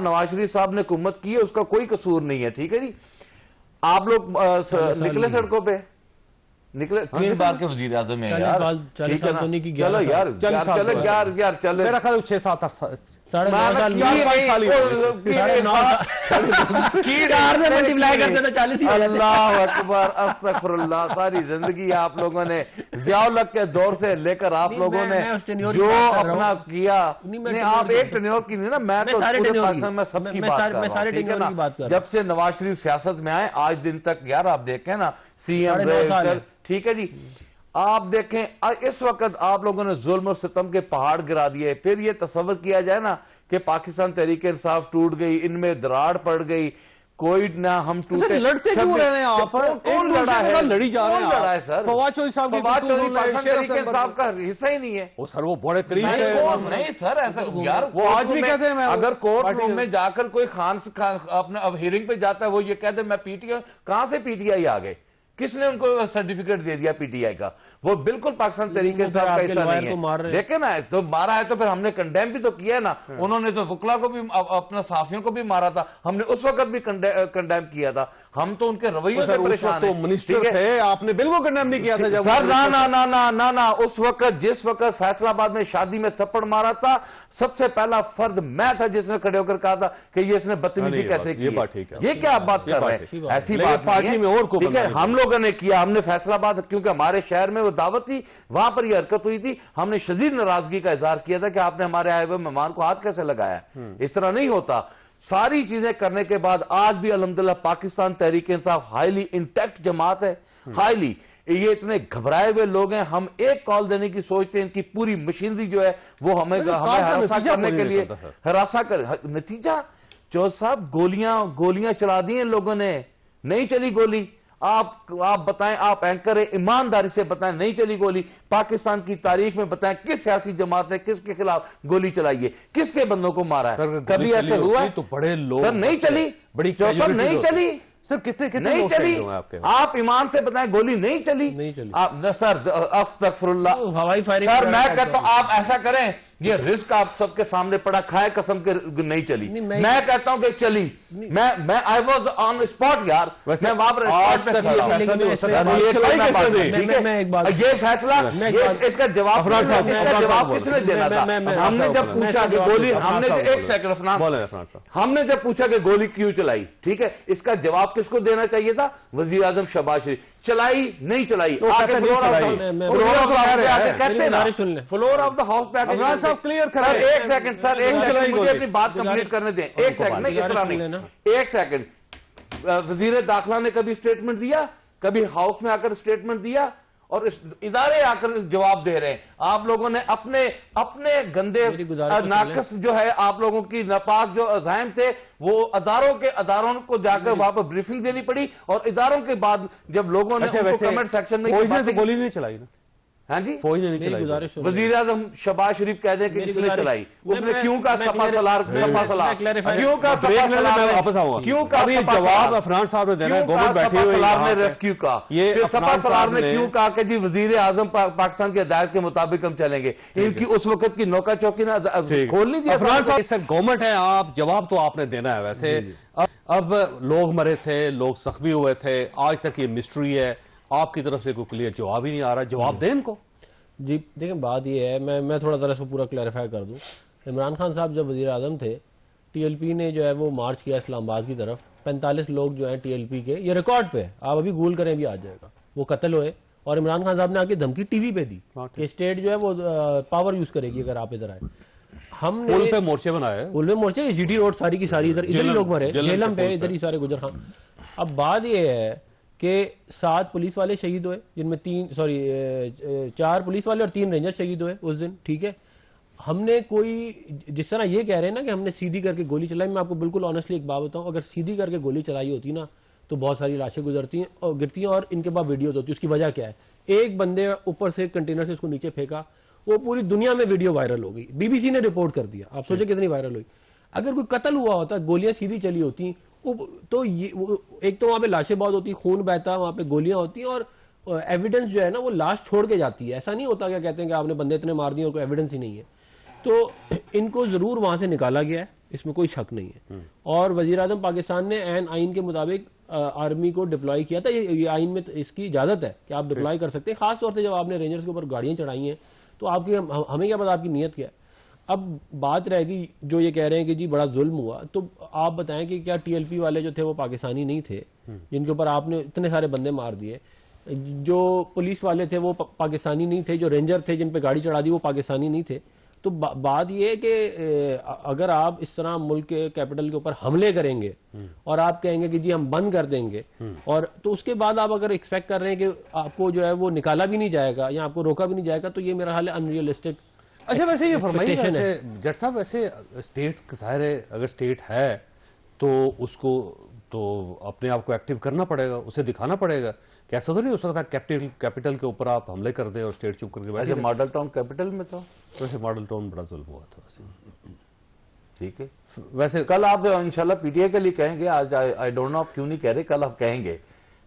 नवाज शरीफ साहब ने हुकूमत की है, उसका कोई कसूर नहीं है, ठीक है जी। आप लोग निकले सड़कों पे, निकले 3 बार के वजीर आजम में यार, ठीक है ना, चलो यार चलो मेरा ख्याल 6-7 अल्लाह अकबर अस्तगफुरुल्लाह। सारी जिंदगी आप लोगों ने ज़ियाउल के दौर से लेकर आप लोगों ने जो अपना किया, आप एक टेन्योर की नहीं ना, मैं तो पूरे पाकिस्तान में सबकी बात कर रहा हूं, ठीक है ना। जब से नवाज शरीफ सियासत में आए आज दिन तक यार आप देखें ना, सीएम, ठीक है जी। आप देखें इस वक्त आप लोगों ने जुल्म और सितम के पहाड़ गिरा दिए, फिर ये तस्वर किया जाए ना कि पाकिस्तान तहरीक इंसाफ टूट गई, इनमें दरार पड़ गई, कोई ना हम टूटे। लड़ते क्यों रहे हैं आप? कौन लड़ा है? लड़ी जा रहे हैं, लड़ा है सर? फवाद चौधरी साहब तहरीक इंसाफ का हिस्सा ही नहीं है वो सर, वो बड़े करीब नहीं सर, ऐसा यार वो आज भी कहते हैं। अगर कोर्ट रूम में जाकर कोई खान अपने अब हियरिंग पे जाता है, वो ये कहते मैं पीटीआई, कहां से पीटीआई आ गए? किसने उनको सर्टिफिकेट दे दिया पीटीआई का? वो बिल्कुल पाकिस्तान तरीके से आपका हिस्सा नहीं है। देखे ना, तो मारा है तो फिर हमने कंडेम भी तो किया है ना। उन्होंने तो वकला को भी अपना साफियों को भी मारा था, हमने उस वक्त भी कंडेम किया था। हम तो उनके रवैये से परेशान हैं। मिनिस्टर थे, आपने बिल्कुल कंडेम नहीं किया था जब सर? ना ना ना ना ना ना, उस वक्त जिस वक्त फैसलाबाद में शादी में थप्पड़ मारा था, सबसे पहला फर्द मैं था जिसने खड़े होकर कहा था कि ये इसने बदतमीजी कैसे की। ये क्या आप बात कर रहे हैं? ऐसी बात पार्टी में और को हम लोगों ने किया। हमने फैसलाबाद, क्योंकि हमारे शहर में वो दावत थी, वहां पर ये हरकत हुई थी, हमने शदीद नाराजगी का इजहार किया था कि आपने हमारे आए हुए मेहमान को हाथ कैसे लगाया। इस तरह नहीं होता। सारी चीजें करने के बाद आज भी अल्हम्दुलिल्लाह पाकिस्तान तहरीक इंसाफ हाईली इंटैक्ट जमात है, हाईली। ये इतने घबराए हुए लोग हैं, हम एक कॉल देने की सोचते हैं, इनकी पूरी मशीनरी जो है वो हमें हरासा करने के लिए हरासा कर। नतीजा चौधरी साहब, गोलियां चला दी हैं लोगों ने, नहीं चली गोली। आप बताएं, आप एंकर है, ईमानदारी से बताएं, नहीं चली गोली। पाकिस्तान की तारीख में बताएं किस सियासी जमात ने किसके खिलाफ गोली चलाई है, किसके बंदों को मारा है? कभी ऐसे हुआ है? तो बड़े लोग सर नहीं चली, बड़ी नहीं चली सर, कितने नहीं चली। आप ईमान से बताएं, गोली नहीं चली। आप सर अस्तगफुरुल्लाह, हवाई फायरिंग सर मैं कहता हूं आप ऐसा करें, ये रिस्क आप सबके सामने पड़ा, खाए कसम के नहीं चली। मैं कहता हूं कि चली। मैं आई वाज ऑन स्पॉट यार, मैं वहां पर ये फैसला, इसका जवाब किसने देना था? हमने जब पूछा कि गोली, हमने एक सेकंड, हमने जब पूछा कि गोली क्यों चलाई, ठीक है, इसका जवाब किसको देना चाहिए था? वजीर आजम शहबाज शरीफ। चलाई नहीं चलाई, आगे फ्लोर ऑफ द हाउस पे आके क्लियर करें। एक सेकंड सर, एक सेकंड, मुझे अपनी बात कंप्लीट करने दें। एक सेकंड, नहीं इतना नहीं, एक सेकंड। वजीर दाखिला ने कभी स्टेटमेंट दिया? कभी हाउस में आकर स्टेटमेंट दिया? और इस इदारे आकर जवाब दे रहे हैं। आप लोगों ने अपने गंदे नाकस जो है, आप लोगों की नापाक जो अज़ाइम थे, वो अदारों को जाकर वहां पर ब्रीफिंग देनी पड़ी, और इदारों के बाद जब लोगों ने कमेंट सेक्शन में गोली नहीं चलाई ना, हाँ जी, फौज ने नहीं चलाई। वजीर आजम शहबाज शरीफ कह दें कि किसने चलाई? उसने क्यों कहा सपा सलार? क्यों कहा क्यों कहा जवाब अफरान साहब ने देना है, गवर्नमेंट बैठी हुई है, रेस्क्यू का। ये सपा सलार ने क्यों कहा कि जी वजीर आजम पाकिस्तान की हिदायत के मुताबिक हम चलेंगे? इनकी उस वक्त की नौका चौकी ना खोल नहीं दिया। अफरान साहब सर गवर्नमेंट है, आप जवाब तो आपने देना है। वैसे अब लोग मरे थे, लोग जख्मी हुए थे, आज तक ये मिस्ट्री है, आपकी तरफ से कोई क्लियर जवाब ही नहीं आ रहा। जवाब दें इनको। जी देखिए, बात ये है, मैं थोड़ा सा इसको पूरा क्लैरिफाई कर दूं। इमरान खान साहब जब वजीर आजम थे, टीएलपी ने जो है वो मार्च किया इस्लामाबाद की तरफ। 45 लोग जो हैं टीएलपी के, ये रिकॉर्ड पे, आप अभी गूगल करें भी आ जाएगा, वो कत्ल हुए। और इमरान खान साहब ने आके धमकी टीवी पे दी कि स्टेट जो है वो पावर यूज करेगी अगर आप इधर आए। हमने पुल पे मोर्चे बनाए, पुल पे मोर्चे, जीटी रोड सारी की सारी इधर ही लोग मरे, झेलम पे इधर ही सारे गुजर खान। अब बात ये है कि 7 पुलिस वाले शहीद हुए, जिनमें 4 पुलिस वाले और 3 रेंजर शहीद हुए उस दिन, ठीक है। हमने कोई, जिस तरह ये कह रहे हैं ना कि हमने सीधी करके गोली चलाई, मैं आपको बिल्कुल ऑनेस्टली एक बात बताऊं, अगर सीधी करके गोली चलाई होती ना तो बहुत सारी लाशें गुजरती हैं और गिरती हैं, और इनके पास वीडियो होती है। उसकी वजह क्या है? एक बंदे ऊपर से कंटेनर से उसको नीचे फेंका, वो पूरी दुनिया में वीडियो वायरल हो गई, बीबीसी ने रिपोर्ट कर दिया। आप सोचे कितनी वायरल हुई। अगर कोई कत्ल हुआ होता, गोलियां सीधी चली होती, तो ये एक तो वहां पे लाशें बहुत होती, खून बहता, वहां पे गोलियां होती हैं, और एविडेंस जो है ना वो लाश छोड़ के जाती है। ऐसा नहीं होता क्या कहते हैं कि आपने बंदे इतने मार दिए और कोई एविडेंस ही नहीं है। तो इनको जरूर वहां से निकाला गया है, इसमें कोई शक नहीं है। और वजीर आज़म पाकिस्तान ने ऐन आइन के मुताबिक आर्मी को डिप्लॉय किया था। ये आइन में इसकी इजाजत है कि आप डिप्लॉय कर सकते हैं, खासतौर से जब आपने रेंजर्स के ऊपर गाड़ियां चढ़ाई हैं तो आपकी हमें क्या पता आपकी नीयत क्या है। अब बात रहेगी जो ये कह रहे हैं कि जी बड़ा जुल्म हुआ, तो आप बताएं कि क्या टीएलपी वाले जो थे वो पाकिस्तानी नहीं थे जिनके ऊपर आपने इतने सारे बंदे मार दिए? जो पुलिस वाले थे वो पाकिस्तानी नहीं थे, जो रेंजर थे जिन पे गाड़ी चढ़ा दी वो पाकिस्तानी नहीं थे। तो बात यह है कि अगर आप इस तरह मुल्क के कैपिटल के ऊपर हमले करेंगे और आप कहेंगे कि जी हम बंद कर देंगे, और तो उसके बाद आप अगर एक्सपेक्ट कर रहे हैं कि आपको जो है वो निकाला भी नहीं जाएगा या आपको रोका भी नहीं जाएगा, तो ये मेरा हाल है अनरियलिस्टिक। अच्छा, वैसे ये फरमाइए जट साहब, वैसे स्टेट ज़ाहिर है अगर स्टेट है तो उसको तो अपने आप को एक्टिव करना पड़ेगा, उसे दिखाना पड़ेगा। कैसा तो नहीं हो सकता कैपिटल के ऊपर आप हमले कर दें और स्टेट चुप करके बैठे। मॉडल टाउन कैपिटल में तो वैसे मॉडल टाउन बड़ा जुल्म हुआ था वैसे। ठीक है, वैसे कल आप इंशाल्लाह पीटीआई के लिए कहेंगे, आज आई डोंट नो आप क्यों नहीं कह रहे, कल आप कहेंगे,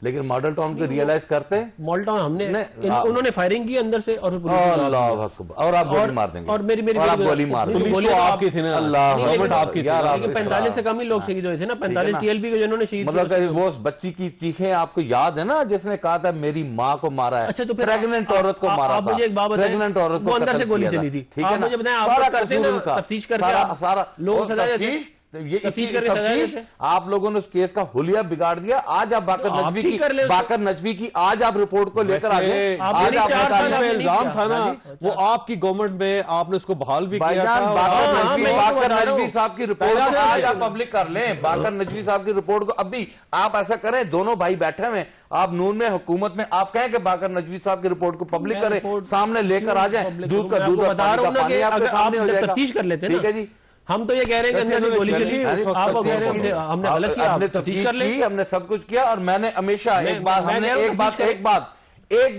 लेकिन मॉडल टाउन को रियलाइज करते हैं। मॉडल टाउन हमने उन्होंने फायरिंग की अंदर से और अल्लाह अकबर, और आप गोली मार देंगे और मेरी आप गोली मार देंगे। पुलिस तो आपकी थी ना, अल्लाह गवर्नमेंट आपकी थी। 45 से कम ही लोग शहीद हुए थे ना, 45 टीएलपी के जिन्होंने शहीद, मतलब वो बच्ची की चीखें आपको याद है ना, जिसने कहा था मेरी माँ को मारा है। अच्छा, तो प्रेग्नेंट औरत को मारा था। मुझे एक बात बताएं, प्रेग्नेंट औरत को अंदर से गोली चली थी, ठीक है ना, मुझे बताएं, आप करते हैं तफ्तीश करके सारा लोग सजा देते हैं, ये तफ्तीश आप लोगों ने उस केस का हुलिया बिगाड़ दिया। आज आप बाकर नजवी की आज आप रिपोर्ट को लेकर आ गए। आज आपका इल्जाम था ना, वो आपकी गवर्नमेंट में आपने उसको बहाल भी किया था। बाकर नजवी साहब की रिपोर्ट आज आप पब्लिक कर लें। बाकर नजवी साहब की रिपोर्ट को अभी आप ऐसा करें, दोनों भाई बैठे हुए, आप नून में हुकूमत में, आप कहें कि बाकर नजवी साहब की रिपोर्ट को पब्लिक करें, सामने लेकर आ जाए, दूध का दूध पानी आपके सामने हो जाएगा। तफ्तीश कर लेते हैं, ठीक है जी। हम तो ये कह रहे हैं कि अंदर गोली चली, आप कह रहे हैं हमने गलत किया, हमने तफ्तीश कर ली, हमने सब कुछ किया। और मैंने हमेशा एक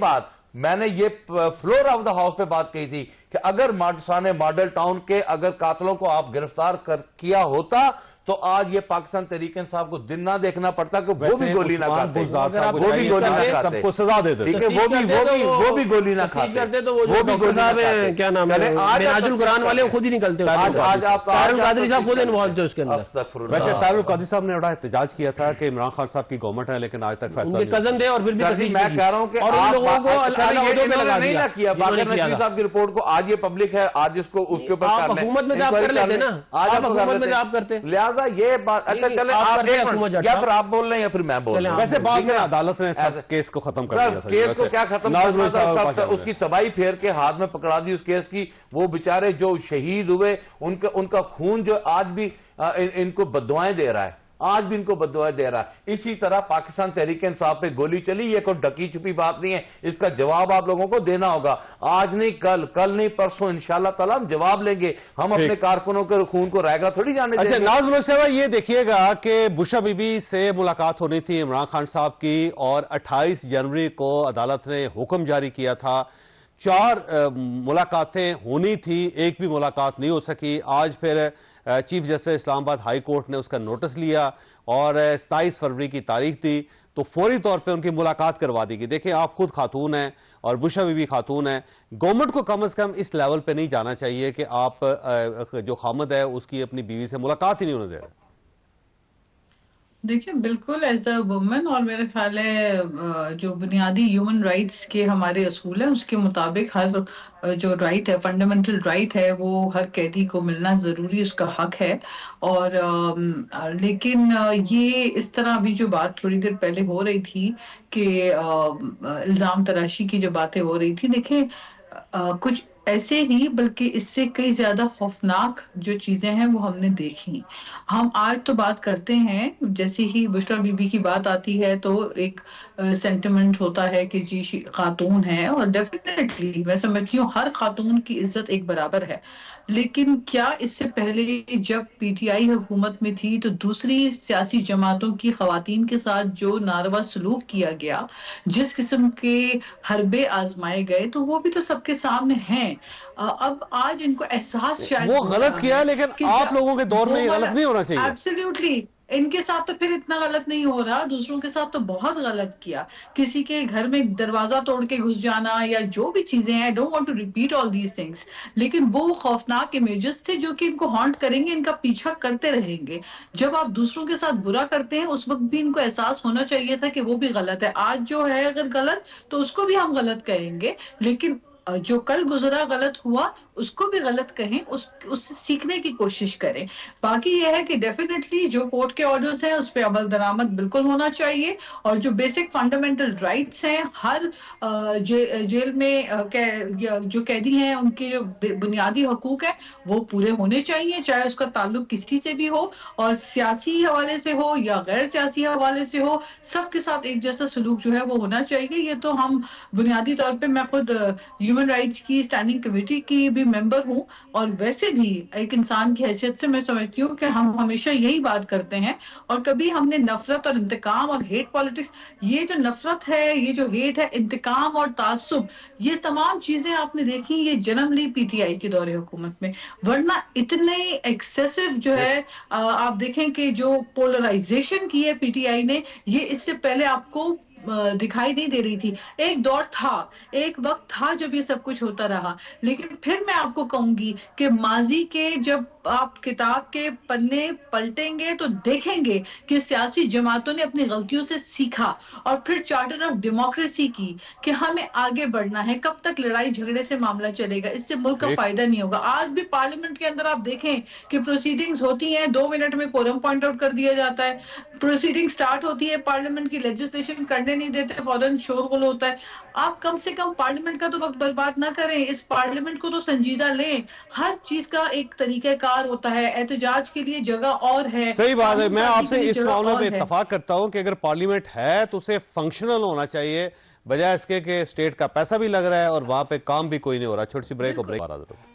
बात मैंने ये फ्लोर ऑफ द हाउस पे बात कही थी कि अगर माडसाने मॉडल टाउन के अगर कातलों को आप गिरफ्तार किया होता तो आज ये पाकिस्तान तहरीक इंसाफ को दिन ना देखना पड़ता कि वो भी गोली ना खाते, वो भी गोली ना खाते, सबको सजा दे देते, ठीक है, वो भी गोली ना खाते, तो वो भी गोली साहब क्या नाम है मिनाजुल कुरान वाले खुद ही निकलते हो। आज आप तारुल कादरी साहब खुद इन्वॉल्व थे उसके अंदर। वैसे तारुल कादरी साहब ने बड़ा एहतजाज किया था कि इमरान खान साहब की गवर्नमेंट है, लेकिन आज तक फैसला उनके कजन थे और फिर भी मैं कह रहा हूं कि और उन लोगों को नहीं ना किया। बाकर नजवी साहब की रिपोर्ट को आज ये पब्लिक है, आज इसको उसके ऊपर हुकूमत में आप कर लेते ना, आज हुकूमत में आप करते, लिहाजा ये बात अच्छा चले आप या फिर आप बोल रहे हैं या फिर मैं बोल रहा हूं। वैसे बाद में अदालत ने सब केस को खत्म कर दिया था। केस को क्या खत्म करना था, उसकी तबाही फेर के हाथ में पकड़ा दी उस केस की। वो बेचारे जो शहीद हुए उनका खून जो आज भी इनको बद्दुआएं दे रहा है, आज भी इनको बद्दुआएं दे रहा है। इसी तरह पाकिस्तान तहरीक इंसाफ पे गोली चली, ये कोई ढकी छुपी बात नहीं है, इसका जवाब आप लोगों को देना होगा। आज नहीं कल नहीं परसों इंशाल्लाह ताला हम जवाब लेंगे। हम अपने कारकुनों के खून को रहेगा थोड़ी जाने देंगे। अच्छा नाज़ मुनव्वर, ये देखिएगा कि बुशरा बीबी से मुलाकात होनी थी इमरान खान साहब की, और 28 जनवरी को अदालत ने हुक्म जारी किया था। 4 मुलाकातें होनी थी, एक भी मुलाकात नहीं हो सकी। आज फिर chief justice Islamabad high court ने उसका नोटिस लिया और 27 फरवरी की तारीख दी, तो फौरी तौर पे उनकी मुलाकात करवा दी गई। देखिए, आप खुद खातून हैं और बुशरा बीबी खातून है, गवर्नमेंट को कम से कम इस लेवल पे नहीं जाना चाहिए कि आप जो खामद है उसकी अपनी बीवी से मुलाकात ही नहीं होने दे रहे। देखिए, बिल्कुल एज अ वुमन, और मेरे ख्याल है जो बुनियादी ह्यूमन राइट्स के हमारे असूल हैं उसके मुताबिक हर जो राइट है, फंडामेंटल राइट है, वो हर कैदी को मिलना ज़रूरी उसका हक है। और लेकिन ये इस तरह अभी जो बात थोड़ी देर पहले हो रही थी कि इल्ज़ाम तराशी की जो बातें हो रही थी, देखें कुछ ऐसे ही बल्कि इससे कई ज्यादा खौफनाक जो चीजें हैं वो हमने देखी। हम आज तो बात करते हैं, जैसे ही बुशरा बीबी की बात आती है तो एक सेंटिमेंट होता है कि जी खातून है, और डेफिनेटली मैं समझती हूँ हर खातून की इज्जत एक बराबर है। लेकिन क्या इससे पहले जब पीटीआई हुकूमत में थी तो दूसरी सियासी जमातों की खवातीन के साथ जो नारवा सलूक किया गया, जिस किस्म के हरबे आजमाए गए, तो वो भी तो सबके सामने हैं। अब आज इनको एहसास शायद वो गलत किया, लेकिन आप लोगों के दौर में ये गलत नहीं होना चाहिए। एब्सोल्युटली इनके साथ तो फिर इतना गलत नहीं हो रहा, दूसरों के साथ तो बहुत गलत किया। किसी के घर में दरवाजा तोड़ के घुस जाना या जो भी चीजें हैं, I don't want to repeat all these things, लेकिन वो खौफनाक इमेजेस थे जो कि इनको हॉन्ट करेंगे, इनका पीछा करते रहेंगे। जब आप दूसरों के साथ बुरा करते हैं उस वक्त भी इनको एहसास होना चाहिए था कि वो भी गलत है। आज जो है अगर गलत तो उसको भी हम गलत कहेंगे, लेकिन जो कल गुजरा गलत हुआ उसको भी गलत कहें, उससे सीखने की कोशिश करें। बाकी यह है कि डेफिनेटली जो कोर्ट के ऑर्डर्स हैं उस पर अमल दरामद बिल्कुल होना चाहिए, और जो बेसिक फंडामेंटल राइट्स हैं हर जेल में जो कैदी हैं उनके जो बुनियादी हकूक है वो पूरे होने चाहिए, चाहे उसका ताल्लुक किसी से भी हो, और सियासी हवाले से हो या गैर सियासी हवाले से हो, सबके साथ एक जैसा सलूक जो है वो होना चाहिए। ये तो हम बुनियादी तौर पे, मैं खुद ह्यूमन राइट्स की स्टैंडिंग कमेटी की भी मेंबर हूं, और वैसे भी एक इंसान की हैसियत से मैं समझती हूँ कि हम हमेशा यही बात करते हैं, और कभी हमने नफरत और इंतकाम और हेट पॉलिटिक्स, ये जो नफरत है, ये जो हेट है, इंतकाम और तासुब, ये तमाम चीजें आपने देखी ये जन्म ली पीटीआई के दौरे हुकूमत में, वरना इतने एक्सेसिव जो है आप देखें कि जो पोलराइजेशन की है पीटीआई ने, ये इससे पहले आपको दिखाई नहीं दे रही थी। एक दौर था, एक वक्त था जब ये सब कुछ होता रहा, लेकिन फिर मैं आपको कहूंगी कि माजी के जब आप किताब के पन्ने पलटेंगे तो देखेंगे कि सियासी जमातों ने अपनी गलतियों से सीखा और फिर चार्टर ऑफ डेमोक्रेसी की कि हमें आगे बढ़ना है। कब तक लड़ाई झगड़े से मामला चलेगा, इससे मुल्क का फायदा नहीं होगा। आज भी पार्लियामेंट के अंदर आप देखें कि प्रोसीडिंग्स होती हैं, 2 मिनट में कोरम पॉइंट आउट कर दिया जाता है, प्रोसीडिंग स्टार्ट होती है, पार्लियामेंट की लेजिस्लेशन करने नहीं देते, फौरन शोरगुल होता है। आप कम से कम पार्लियामेंट का तो वक्त बर्बाद ना करें, इस पार्लियामेंट को तो संजीदा लें। हर चीज का एक तरीकाकार होता है, एहतजाज के लिए जगह और है। सही बात है, मैं आपसे इस मामले में इत्तफाक करता हूं कि अगर पार्लियामेंट है तो उसे फंक्शनल होना चाहिए, बजाय इसके कि स्टेट का पैसा भी लग रहा है और वहां पे काम भी कोई नहीं हो रहा। छोटी सी ब्रेक और ब्रेक।